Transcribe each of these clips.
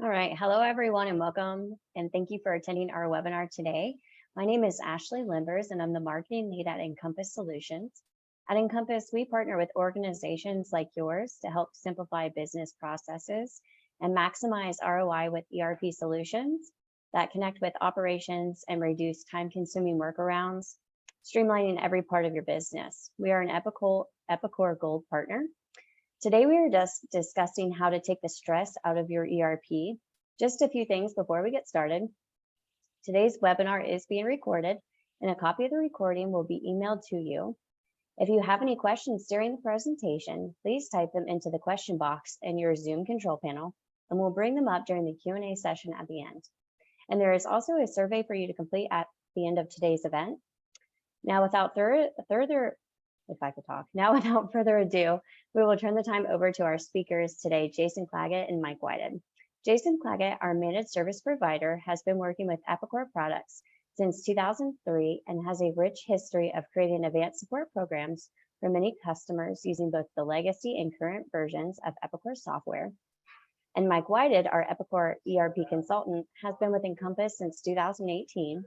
All right. Hello, everyone, and welcome. And thank you for attending our webinar today. My name is Ashley Limbers, and I'm the marketing lead at Encompass Solutions. At Encompass, we partner with organizations like yours to help simplify business processes and maximize ROI with ERP solutions that connect with operations and reduce time consuming workarounds, streamlining every part of your business. We are an Epicor Gold partner. Today, we are just discussing how to take the stress out of your ERP. Just a few things before we get started. Today's webinar is being recorded, and a copy of the recording will be emailed to you. If you have any questions during the presentation, please type them into the question box in your Zoom control panel, and we'll bring them up during the Q&A session at the end. And there is also a survey for you to complete at the end of today's event. Now, without further ado, we will turn the time over to our speakers today, Jason Claggett and Mike Whited. Jason Claggett, our managed service provider, has been working with Epicor products since 2003 and has a rich history of creating advanced support programs for many customers using both the legacy and current versions of Epicor software. And Mike Whited, our Epicor ERP consultant, has been with Encompass since 2018.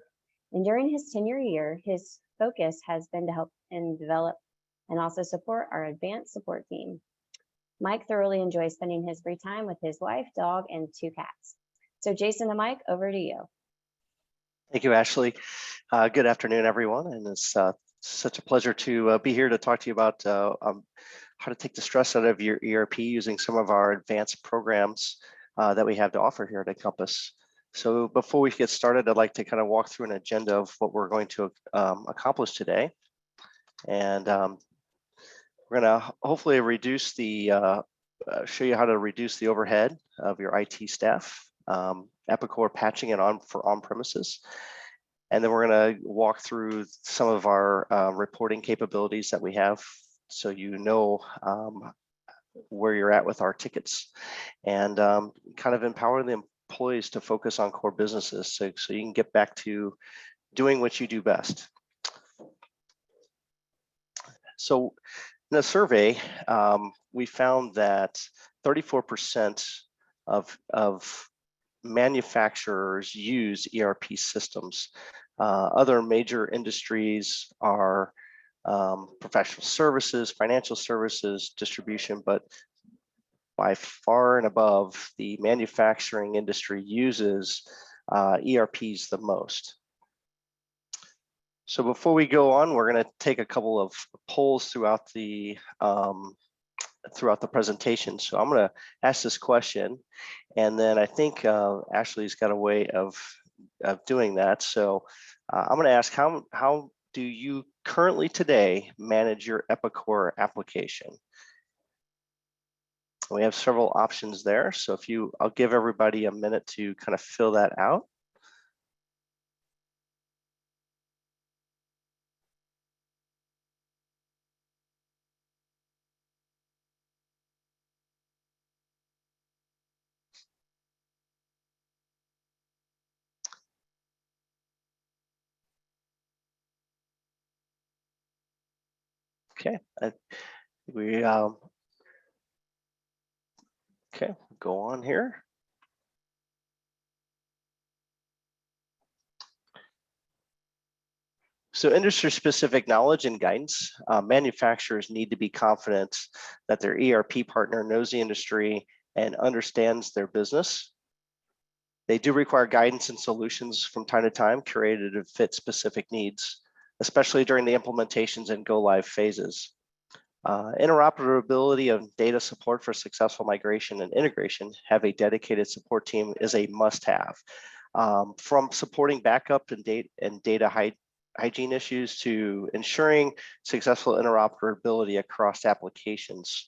And during his tenure year, his focus has been to help and develop and also support our advanced support team. Mike thoroughly enjoys spending his free time with his wife, dog, and 2 cats. So Jason and Mike, over to you. Thank you, Ashley. Good afternoon, everyone. And it's such a pleasure to be here to talk to you about how to take the stress out of your ERP using some of our advanced programs that we have to offer here at Encompass. So before we get started, I'd like to kind of walk through an agenda of what we're going to accomplish today. And we're going to hopefully reduce the, show you how to reduce the overhead of your IT staff, Epicor patching it for on-premises. And then we're going to walk through some of our reporting capabilities that we have so you know where you're at with our tickets, and kind of empower the employees to focus on core businesses so you can get back to doing what you do best. So in a survey, we found that 34% of manufacturers use ERP systems. Other major industries are professional services, financial services, distribution, but by far and above, the manufacturing industry uses ERPs the most. So before we go on, we're going to take a couple of polls throughout the presentation. So I'm going to ask this question, and then I think Ashley's got a way of doing that. So I'm going to ask, how do you currently today manage your Epicor application? We have several options there. So I'll give everybody a minute to kind of fill that out. Okay, okay, go on here. So industry-specific knowledge and guidance. Manufacturers need to be confident that their ERP partner knows the industry and understands their business. They do require guidance and solutions from time to time, curated to fit specific needs, especially during the implementations and go-live phases. Interoperability of data support for successful migration and integration, have a dedicated support team is a must-have. From supporting backup and data hygiene issues to ensuring successful interoperability across applications,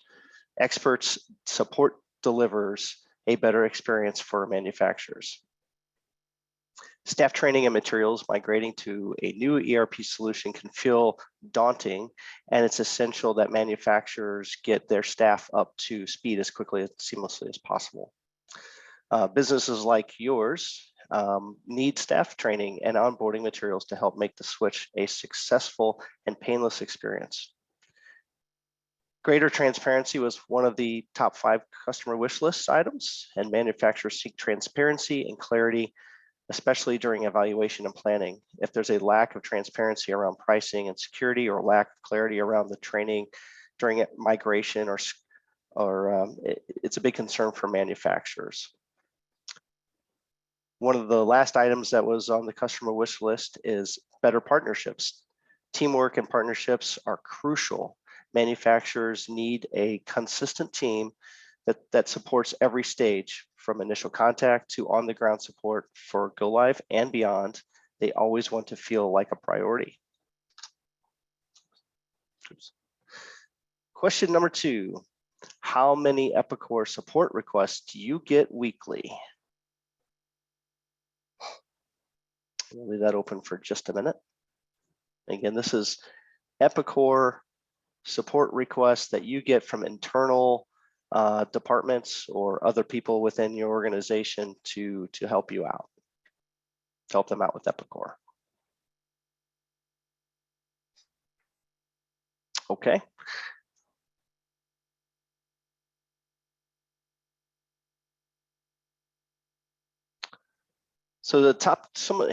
experts support delivers a better experience for manufacturers. Staff training and materials. Migrating to a new ERP solution can feel daunting, and it's essential that manufacturers get their staff up to speed as quickly and seamlessly as possible. Businesses like yours need staff training and onboarding materials to help make the switch a successful and painless experience. Greater transparency was one of the top 5 customer wish list items, and manufacturers seek transparency and clarity, especially during evaluation and planning. If there's a lack of transparency around pricing and security, or lack of clarity around the training during migration, it's a big concern for manufacturers. One of the last items that was on the customer wish list is better partnerships. Teamwork and partnerships are crucial. Manufacturers need a consistent team that supports every stage, from initial contact to on-the-ground support for go live and beyond. They always want to feel like a priority. Oops. Question number 2, how many Epicor support requests do you get weekly? We'll leave that open for just a minute. Again, this is Epicor support requests that you get from internal departments or other people within your organization to help you out, to help them out with Epicor. Okay. So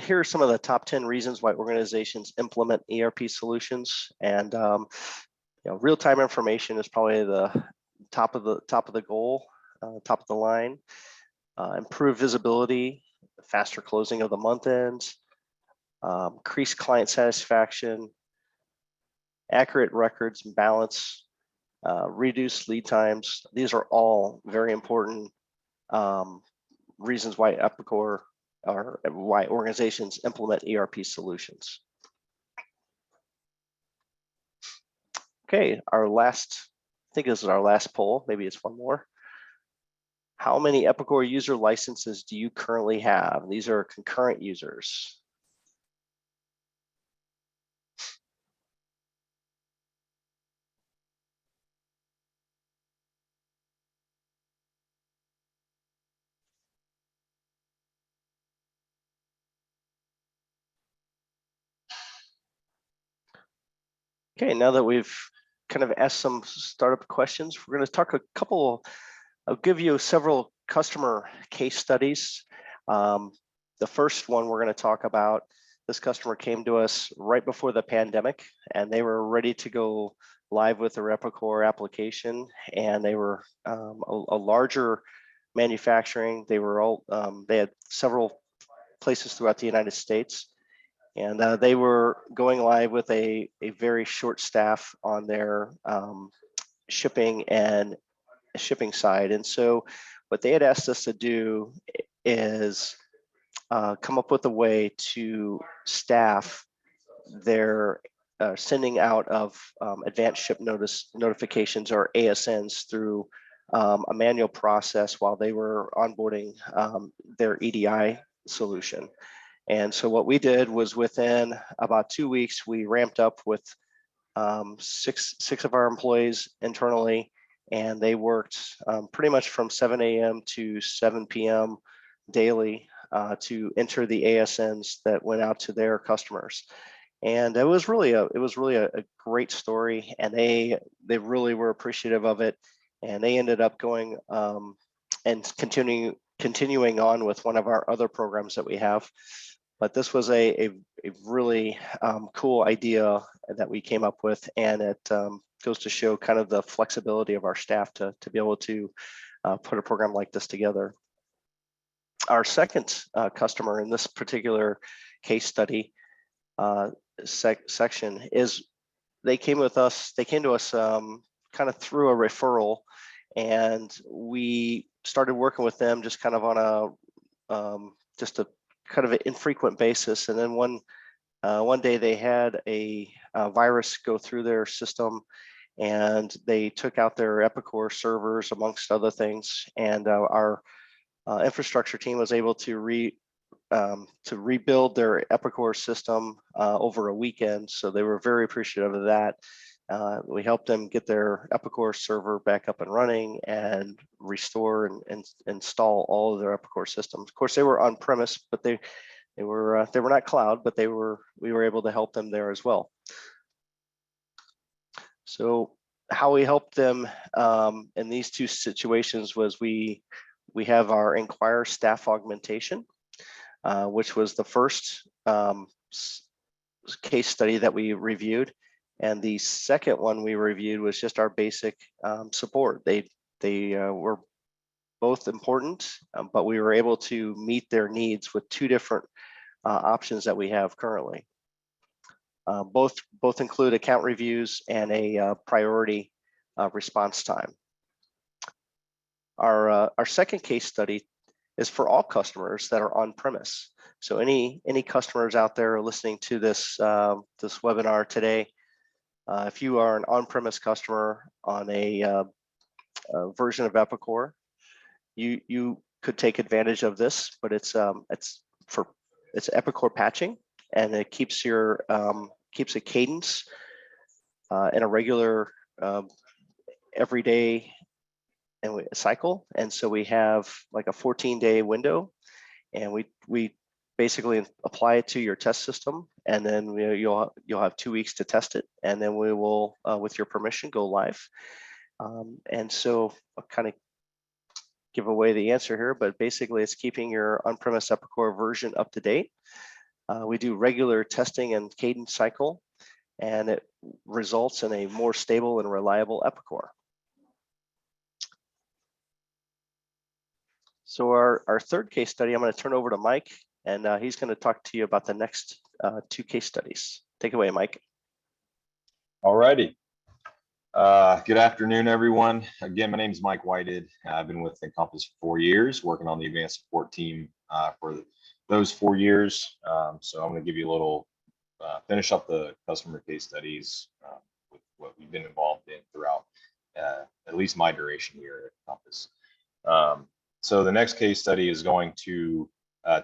here are some of the top 10 reasons why organizations implement ERP solutions. And real-time information is probably the top of the goal, top of the line. Improved visibility, faster closing of the month end, increased client satisfaction, accurate records and balance, reduced lead times. These are all very important reasons why Epicor, or why organizations implement ERP solutions. Okay, I think this is our last poll. Maybe it's one more. How many Epicor user licenses do you currently have? These are concurrent users. Okay, now that we've kind of asked some startup questions, we're going to talk I'll give you several customer case studies. The first one we're going to talk about, this customer came to us right before the pandemic, and they were ready to go live with their Epicor application, and they were a larger manufacturing. They had several places throughout the United States. And they were going live with a very short staff on their shipping side. And so what they had asked us to do is come up with a way to staff their sending out of advanced ship notice notifications, or ASNs, through a manual process while they were onboarding their EDI solution. And so what we did was, within about 2 weeks, we ramped up with six of our employees internally, and they worked pretty much from 7 a.m. to 7 p.m. daily to enter the ASNs that went out to their customers. And it was really a great story, and they really were appreciative of it, and they ended up going and continuing on with one of our other programs that we have. But this was a really cool idea that we came up with, and it goes to show kind of the flexibility of our staff to be able to put a program like this together. Our second customer in this particular case study section is, they came to us kind of through a referral, and we started working with them just kind of on a kind of an infrequent basis. And then one day they had a virus go through their system, and they took out their Epicor servers, amongst other things. And our infrastructure team was able to rebuild their Epicor system over a weekend. So they were very appreciative of that. We helped them get their Epicor server back up and running, and restore and install all of their Epicor systems. Of course, they were on premise, but they were not cloud, but we were able to help them there as well. So how we helped them in these two situations was we have our Inquire staff augmentation, which was the first case study that we reviewed. And the second one we reviewed was just our basic support. They were both important, but we were able to meet their needs with two different options that we have currently. Both include account reviews and a priority response time. Our second case study is for all customers that are on premise. So any customers out there listening to this this webinar today, if you are an on-premise customer on a version of Epicor, you could take advantage of this, but it's Epicor patching, and it keeps your keeps a cadence in a regular everyday cycle. And so we have like a 14-day window, and we basically apply it to your test system, and then you'll have 2 weeks to test it, and then we will, with your permission, go live. And so I'll kind of give away the answer here, but basically it's keeping your on-premise Epicor version up to date. We do regular testing and cadence cycle, and it results in a more stable and reliable Epicor. So our third case study, I'm going to turn over to Mike, and he's going to talk to you about the next two case studies. Take it away, Mike. All righty. Good afternoon, everyone. Again, my name is Mike Whitehead. I've been with Encompass for 4 years, working on the advanced support team for those 4 years. So I'm going to give you a little, finish up the customer case studies with what we've been involved in throughout at least my duration here at Encompass. So the next case study is going to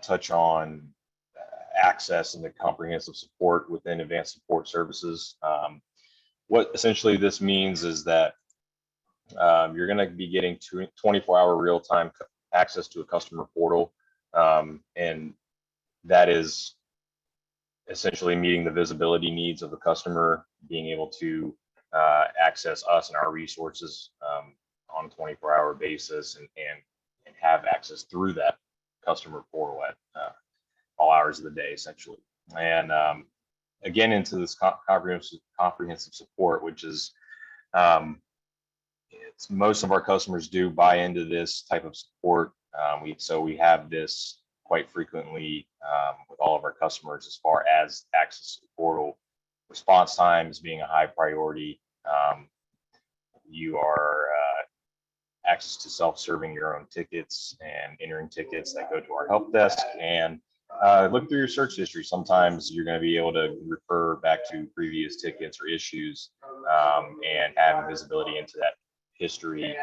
touch on access and the comprehensive support within advanced support services. What essentially this means is that you're going to be getting 24-hour real-time access to a customer portal, and that is essentially meeting the visibility needs of the customer, being able to access us and our resources on a 24-hour basis, and have access through that customer portal at all hours of the day, essentially. And again, into this comprehensive support, which is most of our customers do buy into this type of support. So we have this quite frequently with all of our customers as far as access to the portal, response times being a high priority. You are access to self-serving your own tickets and entering tickets that go to our help desk, and look through your search history. Sometimes you're going to be able to refer back to previous tickets or issues, and having visibility into that history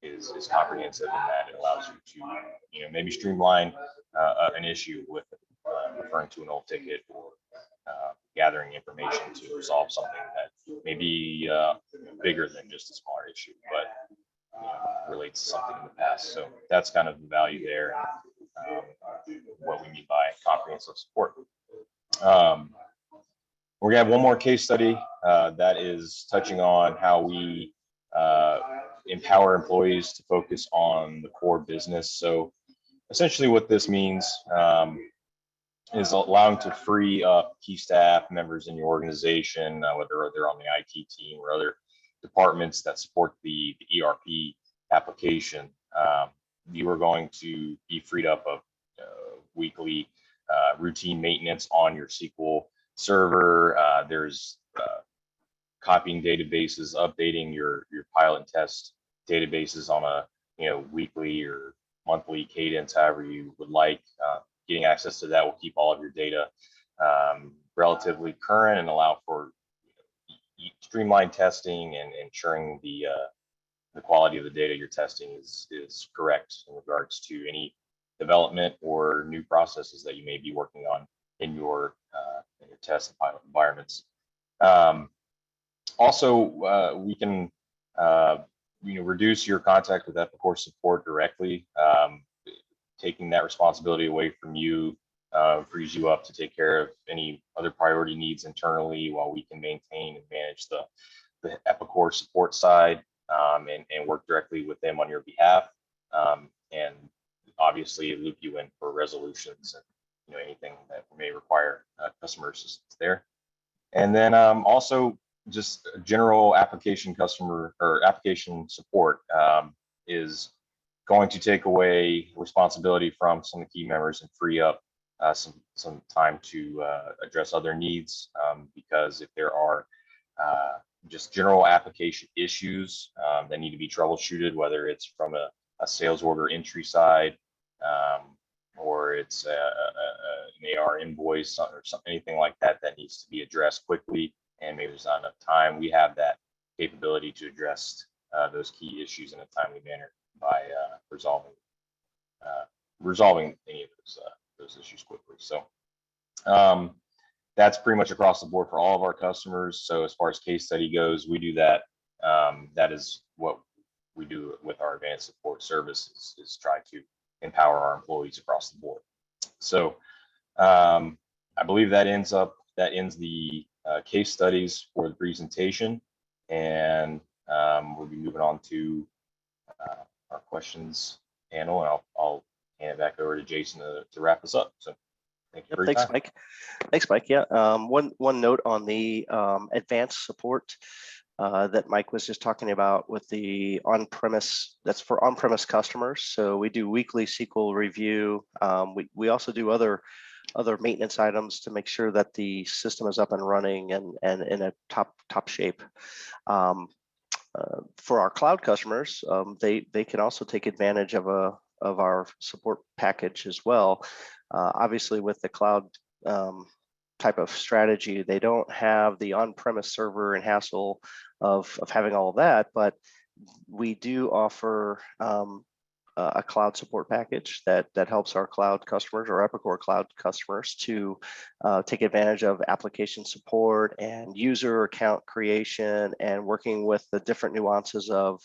is comprehensive in that it allows you to maybe streamline an issue with referring to an old ticket, or gathering information to resolve something that may be bigger than just a smaller issue, but relates to something in the past. So that's kind of the value there, what we mean by comprehensive support. We're gonna have one more case study that is touching on how we empower employees to focus on the core business. So essentially what this means is allowing to free up key staff members in your organization, whether they're on the IT team or other departments that support the ERP application. You are going to be freed up of weekly routine maintenance on your SQL server. There's copying databases, updating your pilot and test databases on a weekly or monthly cadence, however you would like. Getting access to that will keep all of your data relatively current and allow for streamlined testing and ensuring the quality of the data you're testing is correct in regards to any development or new processes that you may be working on in your test and pilot environments. Also, we can reduce your contact with Epicor support directly. Taking that responsibility away from you frees you up to take care of any other priority needs internally, while we can maintain and manage the Epicor support side and work directly with them on your behalf, and obviously loop you in for resolutions and anything that may require customer assistance there. And then also just general application customer or application support is going to take away responsibility from some of the key members and free up some time to address other needs, because if there are just general application issues that need to be troubleshooted, whether it's from a sales order entry side, or it's an AR invoice or something, anything like that that needs to be addressed quickly, and maybe there's not enough time, we have that capability to address those key issues in a timely manner by resolving any of those issues quickly. So that's pretty much across the board for all of our customers. So as far as case study goes, we do that. That is what we do with our advanced support services, is try to empower our employees across the board. So I believe that ends the case studies for the presentation, and we'll be moving on to our questions panel, and I'll hand it back over to Jason to wrap us up. So thank you for your time. Mike. Thanks, Mike. Yeah. One note on the advanced support that Mike was just talking about with the on-premise, that's for on-premise customers. So we do weekly SQL review. We also do other maintenance items to make sure that the system is up and running and in a top shape. For our cloud customers, they can also take advantage of our support package as well. Obviously, with the cloud type of strategy, they don't have the on-premise server and hassle of having all of that, but we do offer a cloud support package that helps our cloud customers or Epicor cloud customers to take advantage of application support and user account creation and working with the different nuances of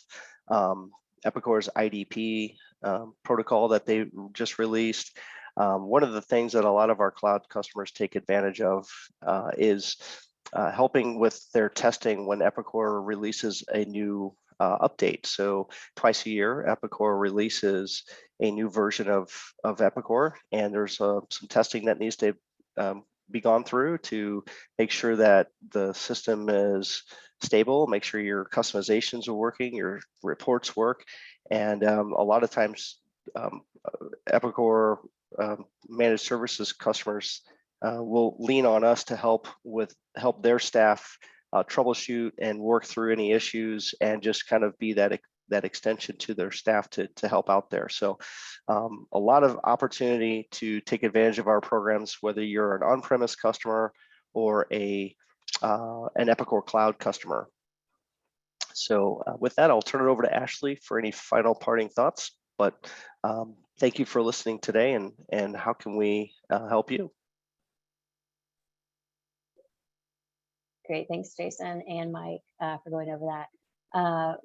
Epicor's IDP protocol that they just released. One of the things that a lot of our cloud customers take advantage of is helping with their testing when Epicor releases a new update. So twice a year, Epicor releases a new version of Epicor, and there's some testing that needs to be gone through to make sure that the system is stable, make sure your customizations are working, your reports work, and a lot of times Epicor managed services customers will lean on us to help their staff troubleshoot and work through any issues, and just kind of be that extension to their staff to help out there. So a lot of opportunity to take advantage of our programs, whether you're an on-premise customer or an Epicor cloud customer. So with that, I'll turn it over to Ashley for any final parting thoughts. But thank you for listening today, and how can we help you? Great, thanks Jason and Mike for going over that.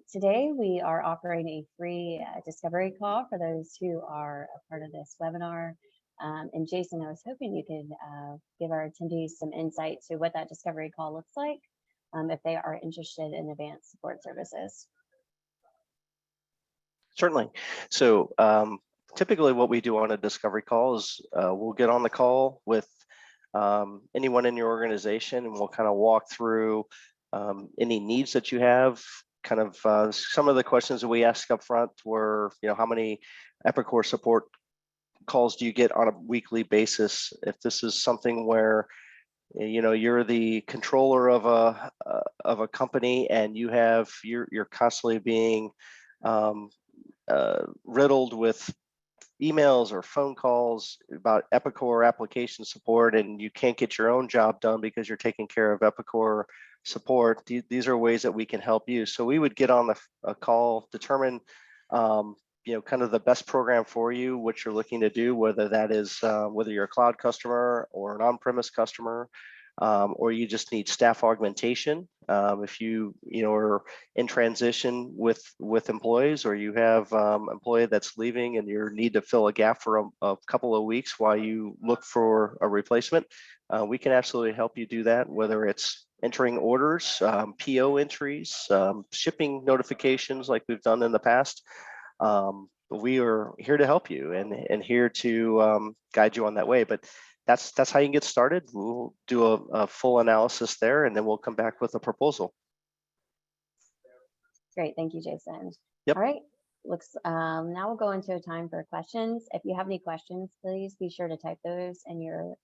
Today we are offering a free discovery call for those who are a part of this webinar. And Jason, I was hoping you could give our attendees some insight to what that discovery call looks like if they are interested in advanced support services. Certainly. So typically what we do on a discovery call is we'll get on the call with anyone in your organization, and we'll kind of walk through any needs that you have. Kind of some of the questions that we asked up front were, how many Epicor support calls do you get on a weekly basis? If this is something where you're the controller of a company, and you're constantly being riddled with emails or phone calls about Epicor application support, and you can't get your own job done because you're taking care of Epicor support, these are ways that we can help you. So we would get on a call, determine kind of the best program for you, what you're looking to do, whether that is whether you're a cloud customer or an on-premise customer. or you just need staff augmentation. If you are in transition with employees, or you have employee that's leaving and you need to fill a gap for a couple of weeks while you look for a replacement, we can absolutely help you do that, whether it's entering orders, PO entries, shipping notifications like we've done in the past. We are here to help you and here to guide you on that way. But that's how you can get started. We'll do a full analysis there, and then we'll come back with a proposal. Great, thank you, Jason. Yep. All right, now we'll go into a time for questions. If you have any questions, please be sure to type those in your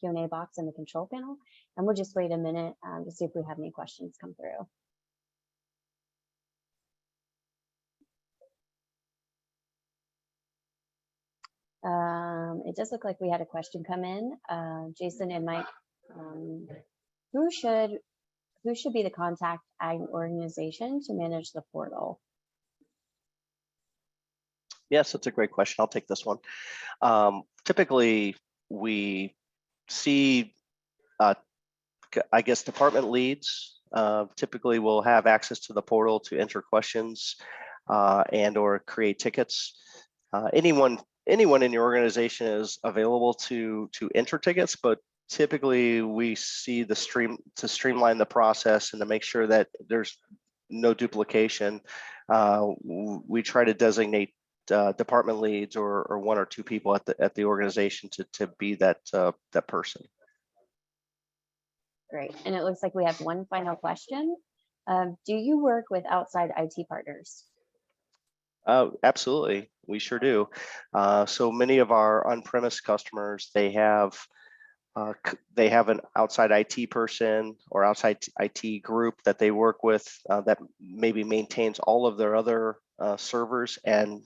Q&A box in the control panel, and we'll just wait a minute to see if we have any questions come through. It does look like we had a question come in. Jason and Mike, who should be the contact at an organization to manage the portal? Yes, that's a great question. I'll take this one. Typically, we see, I guess, department leads typically will have access to the portal to enter questions and or create tickets. Anyone in your organization is available to enter tickets, but typically we see to streamline the process and to make sure that there's no duplication. We try to designate department leads or one or two people at the organization to be that person. Great, and it looks like we have one final question. Do you work with outside IT partners? Absolutely, we sure do. So many of our on-premise customers, they have an outside IT person or outside IT group that they work with that maybe maintains all of their other servers, and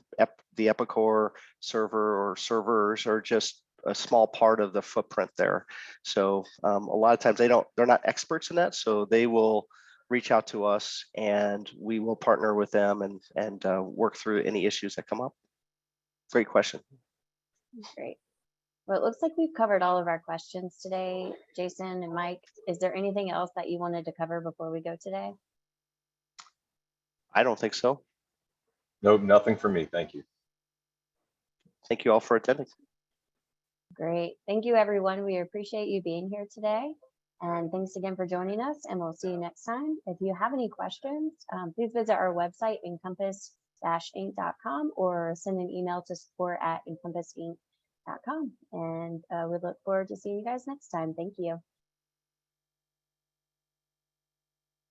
the Epicor server or servers are just a small part of the footprint there. So a lot of times they're not experts in that, so they will reach out to us and we will partner with them and work through any issues that come up. Great question. Great. Well, it looks like we've covered all of our questions today. Jason and Mike, is there anything else that you wanted to cover before we go today? I don't think so. Nope, nothing for me. Thank you. Thank you all for attending. Great. Thank you, everyone. We appreciate you being here today. And thanks again for joining us, and we'll see you next time. If you have any questions, please visit our website, encompass-inc.com, or send an email to support@encompassinc.com. And we look forward to seeing you guys next time. Thank you.